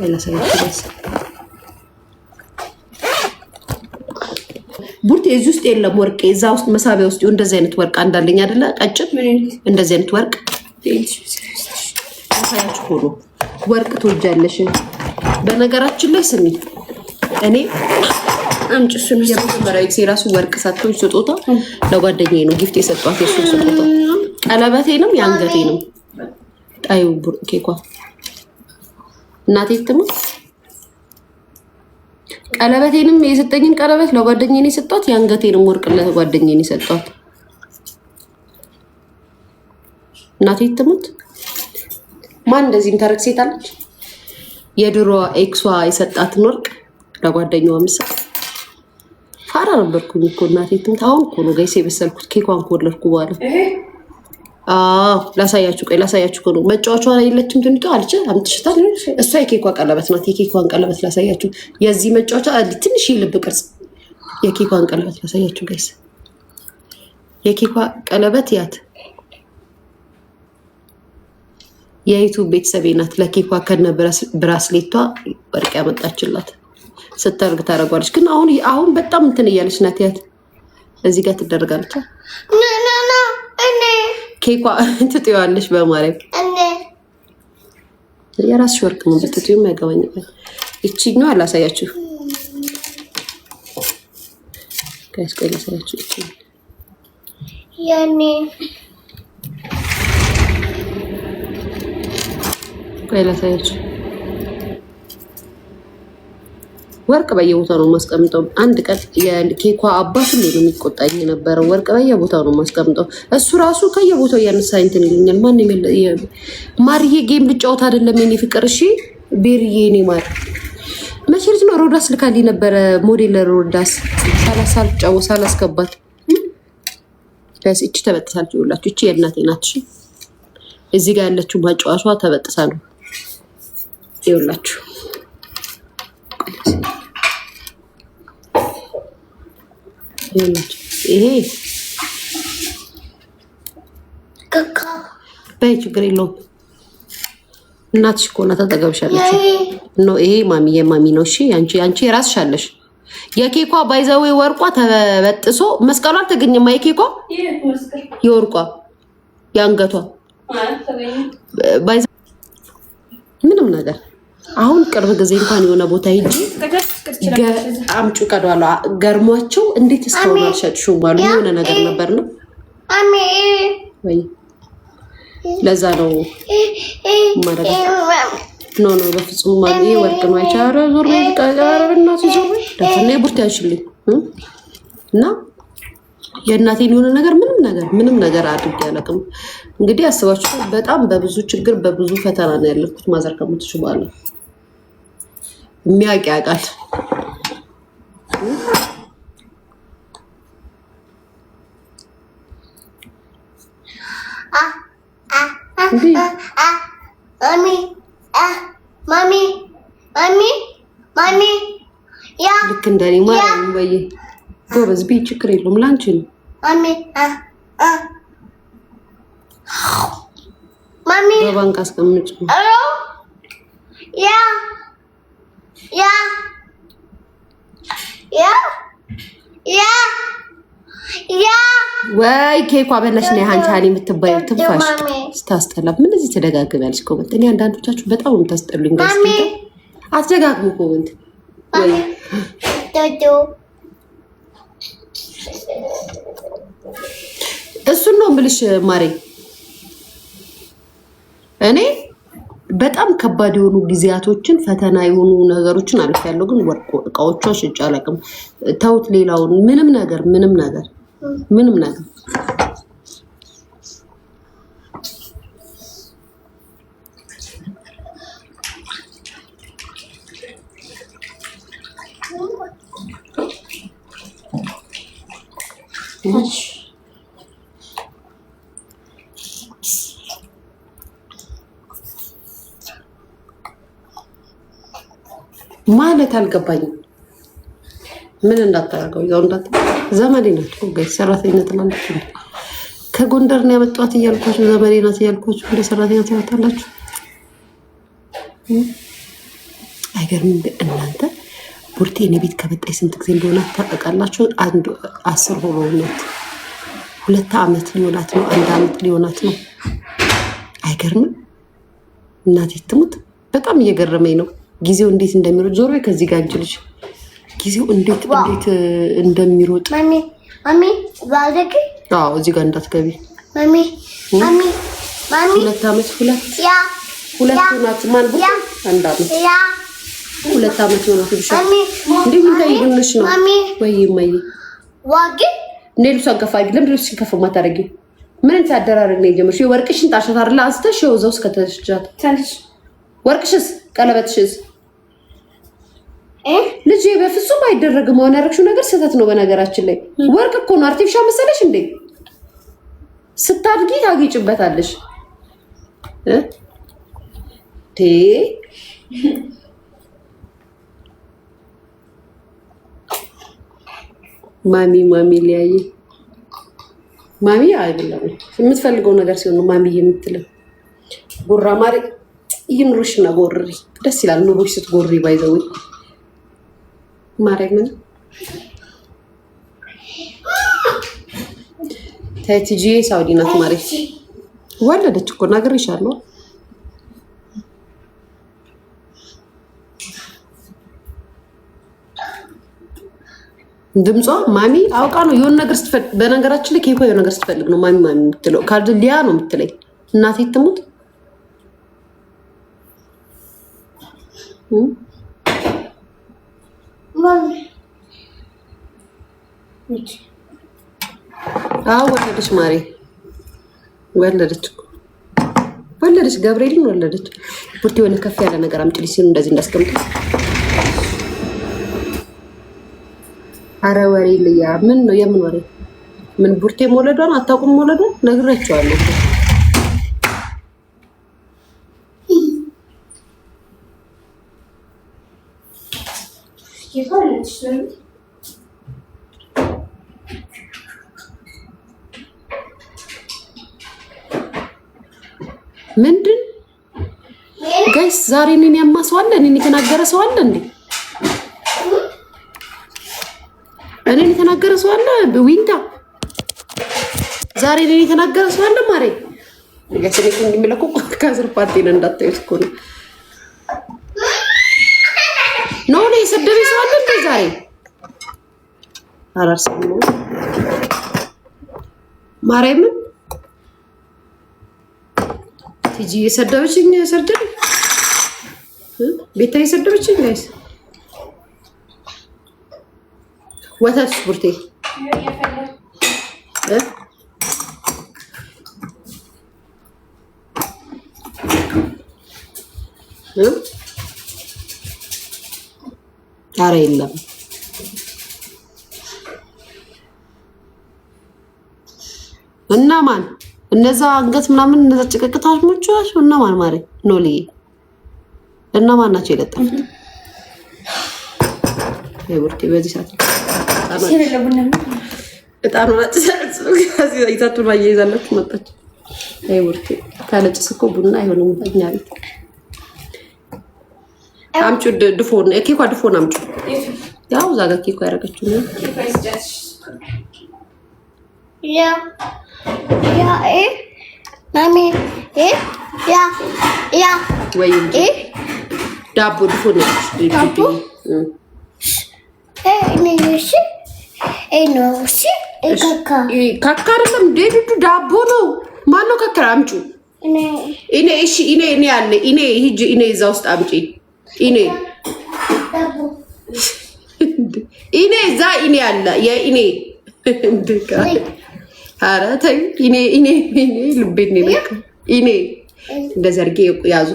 ለሰይስ ቡርቴ እዚህ ውስጥ የለም ወርቅ እዛ ውስጥ መሳቢያ ውስጥ እንደዚህ አይነት ወርቅ እንዳለኝ አይደለ ቀጭን እንደዚህ አይነት ወርቅ ታያችሁ ሆኖ ወርቅ ትወጃለሽ በነገራችን ላይ ስሚ እኔ አንቺ እሱን የመጀመሪያው ራሱ ወርቅ ሰጥቶኝ ስጦታ ለጓደኛዬ ነው ጊፍት የሰጧት የሱ ስጦታ ቀለበቴንም ያንገቴንም ጣዩ ኬኳ እናቴ ትሙት ቀለበቴንም የሰጠኝን ቀለበት ለጓደኛዬ ነው የሰጧት ያንገቴንም ወርቅ ለጓደኛዬ ነው የሰጧት እናቴ ትሙት ማን እንደዚህ ተረክ ሴት አለች የድሮ ኤክሷ የሰጣትን ወርቅ ለጓደኛዋ ምሳ ፋራ ነበርኩኝ እኮ እናቴ ትሙት አሁን እኮ ነው ጋይስ የበሰልኩት ኬኳን ኮለርኩ በኋላ ላሳያችሁ ቆይ ላሳያችሁ ነው መጫወቻዋ ላይ የለችም ትንቷ አልች አምጥሽታል እሷ የኬኳ ቀለበት ናት የኬኳን ቀለበት ላሳያችሁ የዚህ መጫወቻ ትንሽ ልብ ቅርጽ የኬኳን ቀለበት ላሳያችሁ ጋይስ የኬኳ ቀለበት ያት የዩቲዩብ ቤተሰቤ ናት ለኬኳ ከነ ብራስሌቷ ወርቅ ያመጣችላት ስተርግ ታረጋለች ግን አሁን በጣም እንትን እያለች ናት ያት እዚህ ጋር ትደረጋለች እኔ ኬኳ ትጥያለሽ በማረግ የራስሽ ወርቅ ነው ብትጥዩ የማይገባኝ እቺኛው አላሳያችሁ ጋይስ ቆይ ላሳያችሁ እቺ ያኔ ቆይ ላሳያችሁ ወርቅ በየቦታው ነው ማስቀምጠው አንድ ቀን የኬኳ አባት ሁሉ ነው የሚቆጣኝ የነበረው ወርቅ በየቦታው ነው ማስቀምጠው እሱ ራሱ ከየቦታው ያነሳኝ እንትን ይልኛል ማን ማርዬ ጌም ልጫወት አይደለም የኔ ፍቅር እሺ ቤርዬ እኔ ማር መቼ ልጅ ነው ሮዳስ ልካልኝ ነበረ ሞዴል ሮዳስ ሳላስጫወት ሳላስገባት ጋይስ እቺ ተበጥሳለች ይውላችሁ እቺ የእናቴ ናት እሺ እዚህ ጋር ያለችው ማጫወቷ ተበጥሳ ነው ይውላችሁ ይሄ ከካ በይ ችግር የለውም እናትሽ እኮ ናት ተጠገብሻለች ነው ይሄ ማሚ ነው እሺ አንቺ የራስሽ አለሽ የኬኳ ባይዛዌ ወርቋ ተበጥሶ መስቀሏ አልተገኘም የኬኳ የወርቋ ያንገቷ ባይዛ ምንም ነገር አሁን ቅርብ ጊዜ እንኳን የሆነ ቦታ ሂጂ አምጩ ቀዷላ ገርሟቸው እንዴት እስካሁን አልሸጥሽውም ባሉ የሆነ ነገር ነበር ነው ወይ ለዛ ነው ማረጋ ኖ በፍጹም ማሚ ወርቅ ነው አይቻረ ዞር ቀራረብና ሲዞር ደፍኔ ቡርት ያሽልኝ እና የእናቴን የሆነ ነገር ምንም ነገር አድርጌ ያለቅም እንግዲህ አስባችሁ በጣም በብዙ ችግር በብዙ ፈተና ነው ያለኩት ማዘር ከሞትሽ በኋላ የሚያውቅ ያውቃል ማሚ ያ ልክ እንደኔ ማርያም በይ ጎበዝ ቢ ችግር የለውም ላንቺ ነው ማሚ በባንክ አስቀምጭ ያ ወይ ኬኳ በለሽ ነው አንቺ አሊ የምትባዩ ትንፋሽ ስታስጠላ ምን እዚህ ተደጋግማለች ኮመንት እኔ አንዳንዶቻችሁ በጣም የምታስጠሉኝ ጋር አትደጋግሙ ኮመንት ወይ እሱን ነው የምልሽ ማሬ እኔ በጣም ከባድ የሆኑ ጊዜያቶችን ፈተና የሆኑ ነገሮችን አልፌያለሁ ግን ወርቅ እቃዎቿ ሽጬ አላውቅም ተውት ሌላውን ምንም ነገር ማለት አልገባኝም ምን እንዳታረገው ያው ዘመዴ ናት ጋይስ ሰራተኛ ትላለች ከጎንደር ነው ያመጣት እያልኳችሁ ዘመዴ ናት እያልኳችሁ እንደ ሰራተኛ ታወጣላችሁ አይገርምም? እናንተ ቡርቴ እኔ ቤት ከመጣች ስንት ጊዜ እንደሆነ ታውቃላችሁ? 10 ሆኖት 2 ዓመት ሊሆናት ነው። 1 ዓመት ሊሆናት ነው። አይገርምም? እናቴ ትሙት በጣም እየገረመኝ ነው ጊዜው እንዴት እንደሚሮጥ። ዞሮ ከዚህ ጋር አንቺ ልጅ ጊዜው እንዴት እንደሚሮጥ ማሚ ባለክ እዚህ ጋር እንዳትገቢ ማሚ 2 ዓመት ሁለት ናት። ማን ቡርቴ 1 ዓመት 2 ዓመት ሆኗት ልጅ እንዴ ምን ታይብንሽ ነው ወይ ማይ ዋጊ ልብሷን ከፍ አድርጊ። ለምን ልብስሽን ከፍ ማታደርጊው? ምን ታደራረግ ነው የጀመርሽ? የወርቅሽን ጣሸታርላ አንስተሽ የወዛው እስከተሽጃት ታንሽ ወርቅሽስ ቀለበትሽስ ልጅ በፍጹም አይደረግም። አሁን ያደረግሽው ነገር ስህተት ነው። በነገራችን ላይ ወርቅ እኮ ነው። አርቲፊሻል መሰለሽ እንዴ? ስታድጊ ታጌጭበታለሽ። ማሚ ሊያይ ማሚ አይደለም የምትፈልገው ነገር ሲሆን ነው ማሚ የምትለው። ጉራ ማሪ ይኑርሽ እና ጎሪ ደስ ይላል። ኑሮሽ ስትጎሪ ባይዘው ማሪ ምን ታይቲጂ ሳውዲ ናት። ማሪ ወለደች እኮ ነግሬሻለሁ። ድምጿ ማሚ አውቃ ነው የሆነ ነገር ስትፈልግ። በነገራችን ላይ ኬኮ የሆነ ነገር ስትፈልግ ነው ማሚ የምትለው። ካርድ ሊያ ነው የምትለኝ። እናቴ ትሙት ወለደች። ማሪ ወለደች ገብርኤልን ወለደች። ቡርቴ የሆነ ከፍ ያለ ነገር አምጪልኝ ሲሉ እንደዚህ እንዳስቀምጡ። አረ ወሬ ልያ ምን ነው? የምን ወሬ? ምን ቡርቴ መውለዷን አታውቁም? መውለዷን ነግራቸዋለሁ። ምንድን ጋይስ ዛሬ እኔን ያማሰዋለ? እኔን የተናገረ ሰው አለ እንዴ? እኔን የተናገረ ሰው አለ? ዊንታ ዛሬ እኔን የተናገረ ሰው አለ? ማሬ ለገሰለኝ እንደሚለቁ ካዝር ፓርቲን እንዳታዩት እኮ ነው። ነው የሰደበ ሰው አለ እንዴ ዛሬ? አራርሰም ነው ማርያምን ቲጂ የሰደበችኝ ሰርደኝ ቤታ የሰደበችኝ ጋይስ ወተት ቡርቴ ኧረ የለም እና ማን እነዛ አንገት ምናምን እነዛ ጭቅቅታዎች ሞቻቸው እና ማን ማሪ ነው ልይ እና ማን ናቸው የለጠፉት? ቡርቴ በዚህ ሰዓት እጣኑ ይዛቱን አያይዛላችሁ መጣች። ቡርቴ ካለጭስ እኮ ቡና አይሆንም እኛ ቤት። አምጩ ድፎን ኬኳ ድፎን አምጩ። ያው እዛ ጋር ኬኳ ያደረገችው ነው። ማሚ ወይ ዳቦ ድፎን ዳቦ ካካ አይደለም ዴዱዱ ዳቦ ነው። ማነው ካካ? አምጩ። እኔ እሺ እኔ ያለ እኔ ሂጂ እኔ እዛ ውስጥ አምጪ። እኔ እዛ እኔ ያለ የእኔ እንደካ ኧረ ተይ እኔ ልቤን ነው እኔ እንደዚህ አድርጌ ያዙ።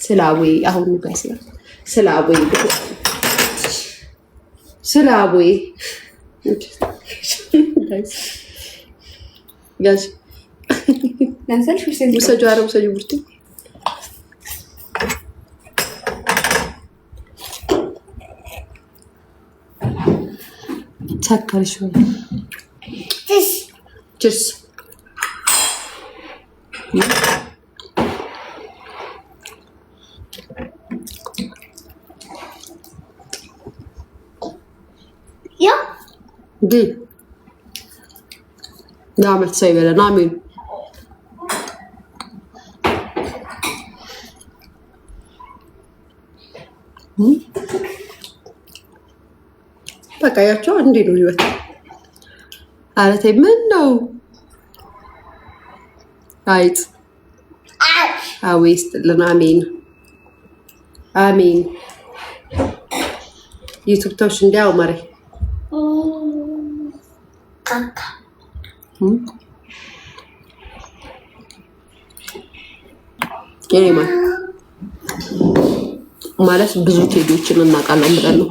ስላቦይ አሁን ጋር ስላቦይ ስላቦይ ጋሽ ውሰጁ። ኧረ ውሰጁ ቡርቴ ሰከርሽ ወይ? ችስ ግን የዓመት ሰው ይበለን። አሜን። በቃ ያቸው እንዴ ነው ህይወት። አረቴ ምን ነው አይት አዌስት ለናሜን አሜን። ዩቲዩብ ታውሽ እንዲያው ማሬ ካካ የኔማ ማለት ብዙ ቴዲዎችን እናውቃለን ብለን ነው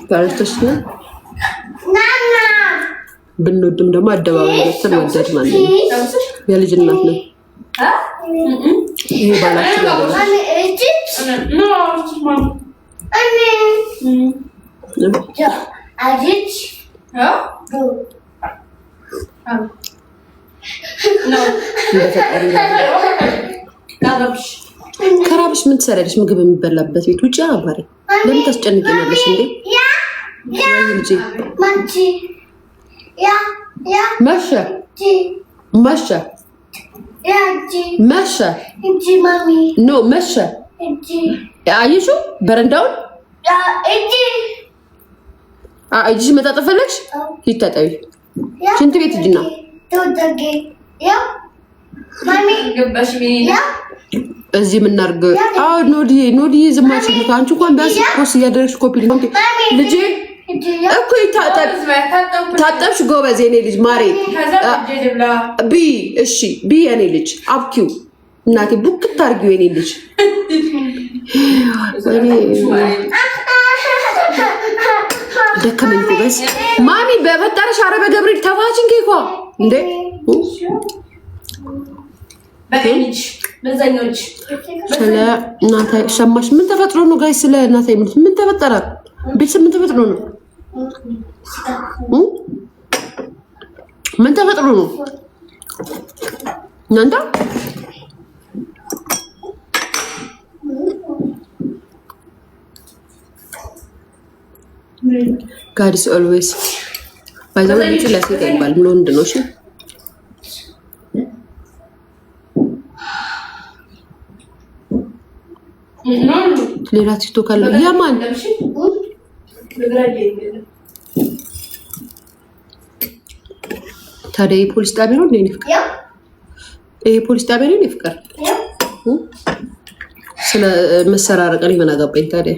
ጋርቶሽ ነው ብንወድም ደግሞ አደባባይ ወጥተን ወደድ ማለት ነው። የልጅ እናት ነው ይሄ ባላችሁ ከራብሽ ምን ትሰሪያለሽ? ምግብ የሚበላበት ቤት ውጪ አባሪ ለምን ታስጨንቂናለሽ እንዴ? ልጄ መሸ መሸ መሸ ኖ መሸ። አየሹ በረንዳውን እጅሽ መታጠብ ፈለግሽ? ይታጠቢ። ሽንት ቤት ሂጂና እዚህ የምናርገው ኖዲዬ ዝማች አንቺ እንኳን ቢያንስ ኮስ እያደረግሽ ኮፒ ልጄ እኮ ታጠብሽ። ጎበዝ የኔ ልጅ ማሬ ቢ እሺ ቢ የኔ ልጅ አብኪው እናቴ ቡክት አድርጊው የኔ ልጅ ደከመኝ ጎበዝ ማሚ በፈጠረሽ አረበ ገብርኤል ተባችን ኬኳ እንዴ ስለ እናታ ሰማሽ? ምን ተፈጥሮ ነው ጋይ? ስለ እናታ ይምት ምን ተፈጠረ? ቤተሰብ ምን ተፈጥሮ ነው? ምን ተፈጥሮ ነው እናንተ? God is always by the way you ለሴት አይባልም ለወንድ ነው። እሺ ሌላ ቲክቶክ አለ ያማን ታዲያ የፖሊስ ጣቢያ ነው እንዴ? ፍቅር ይሄ ፖሊስ ጣቢያ ነው ፍቅር ስለ መሰራረቀን ይመናገባኝ ታዲያ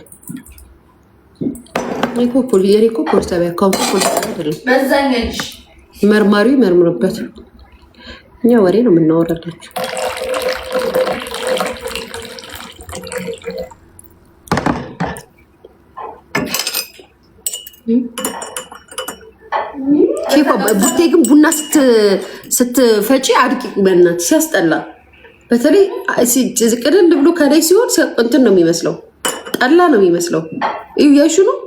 እኮ ፖሊስ ጣቢያ ፖሊስ ጣቢያ አይደለም። መዛኛሽ መርማሪው ይመርምርበት። እኛ ወሬ ነው የምናወራላችሁ። ቡቴ ግን ቡና ስትፈጪ አድቂቁ በእናትሽ ሲያስጠላ። በተለይ ቅድል ብሎ ከላይ ሲሆን እንትን ነው የሚመስለው፣ ጠላ ነው የሚመስለው። እዩ ያሹ ነው